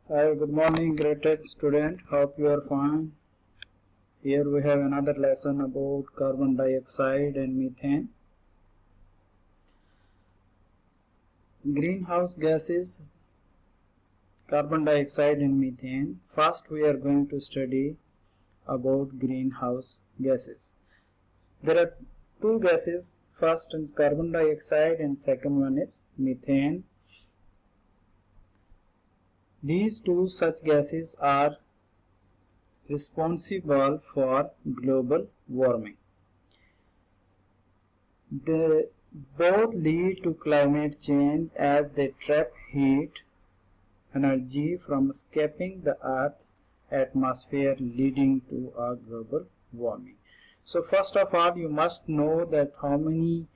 Hi, good morning, graded student. Hope you are fine. Here we have another lesson about carbon dioxide and methane. Greenhouse gases, carbon dioxide and methane. First, we are going to study about greenhouse gases. There are two gases. First is carbon dioxide and second one is methane. These two such gases are responsible for global warming. They both lead to climate change as they trap heat energy from escaping the Earth's atmosphere, leading to a global warming. So first of all, you must know that how many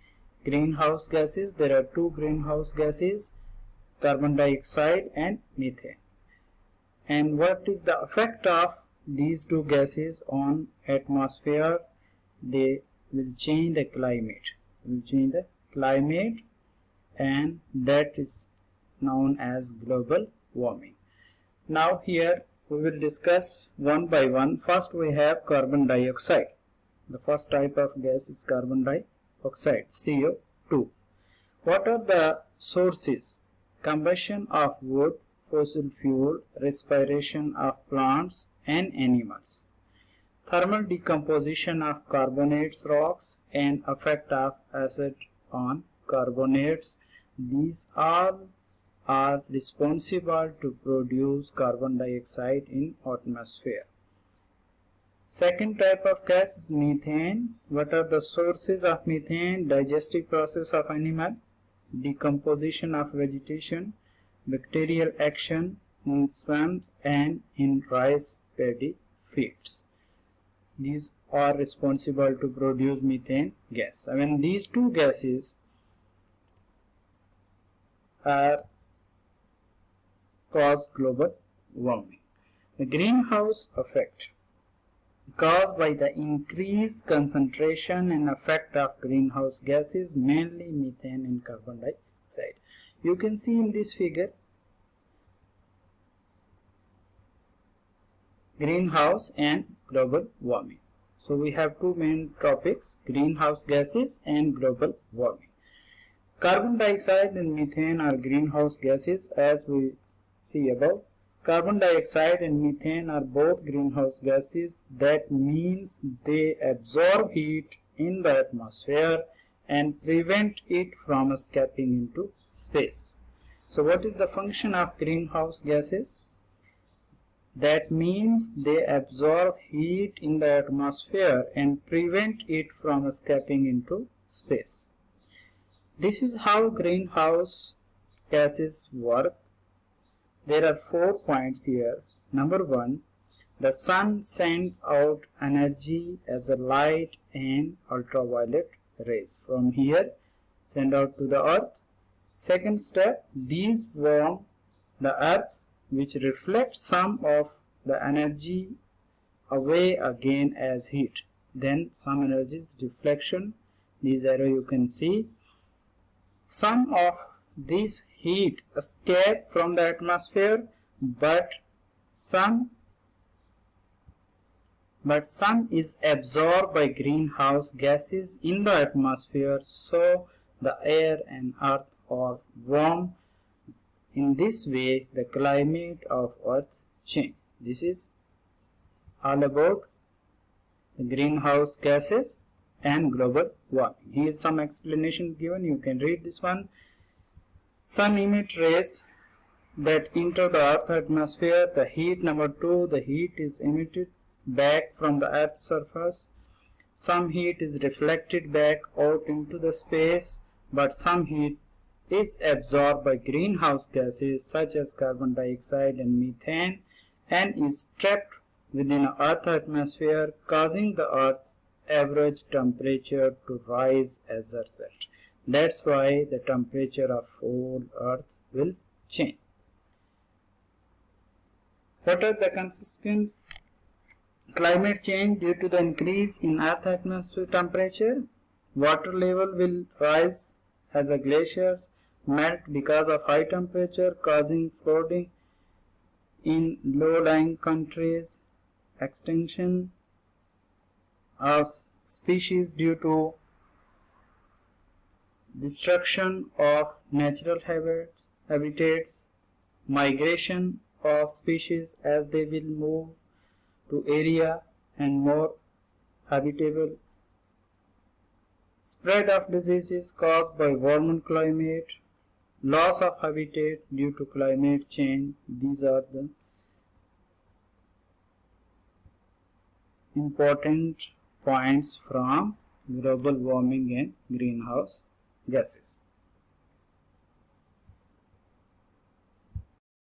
greenhouse gases. There are two greenhouse gases, carbon dioxide and methane. And what is the effect of these two gases on atmosphere? They will change the climate. And that is known as global warming. Now here we will discuss one by one. First we have carbon dioxide. The first type of gas is carbon dioxide, CO2. What are the sources? Combustion of wood, fossil fuel, respiration of plants and animals, thermal decomposition of carbonates rocks and effect of acid on carbonates. These all are responsible to produce carbon dioxide in atmosphere. Second type of gas is methane. What are the sources of methane? Digestive process of animal, decomposition of vegetation, bacterial action in swamps and in rice paddy fields. These are responsible to produce methane gas. I mean, these two gases are cause global warming. The greenhouse effect caused by the increased concentration and effect of greenhouse gases, mainly methane and carbon dioxide. You can see in this figure greenhouse and global warming. So we have two main topics, greenhouse gases and global warming. Carbon dioxide and methane are greenhouse gases as we see above. Carbon dioxide and methane are both greenhouse gases. That means they absorb heat in the atmosphere and prevent it from escaping into space. So what is the function of greenhouse gases? That means they absorb heat in the atmosphere and prevent it from escaping into space. This is how greenhouse gases work. There are 4 points here. Number 1, the sun sends out energy as a light and ultraviolet rays. From here, send out to the earth. Second step, these warm the earth, which reflects some of the energy away again as heat. Then some energy is reflection. This arrow you can see. Some of this heat escape from the atmosphere, but some is absorbed by greenhouse gases in the atmosphere, so the air and earth are warm. In this way, the climate of earth change. This is all about the greenhouse gases and global warming. Here is some explanation given. You can read this one. Sun emit rays that enter the earth atmosphere. The heat, number 2, the heat is emitted back from the earth's surface. Some heat is reflected back out into the space, but some heat is absorbed by greenhouse gases such as carbon dioxide and methane and is trapped within the earth atmosphere, causing the earth average temperature to rise as a result. That's why the temperature of whole earth will change. What are the consequences? Climate change due to the increase in earth atmosphere temperature. Water level will rise as the glaciers melt because of high temperature, causing flooding in low-lying countries, extinction of species due to destruction of natural habitats, migration of species as they will move to area and more habitable, spread of diseases caused by warmer climate, loss of habitat due to climate change. These are the important points from global warming and greenhouse gases.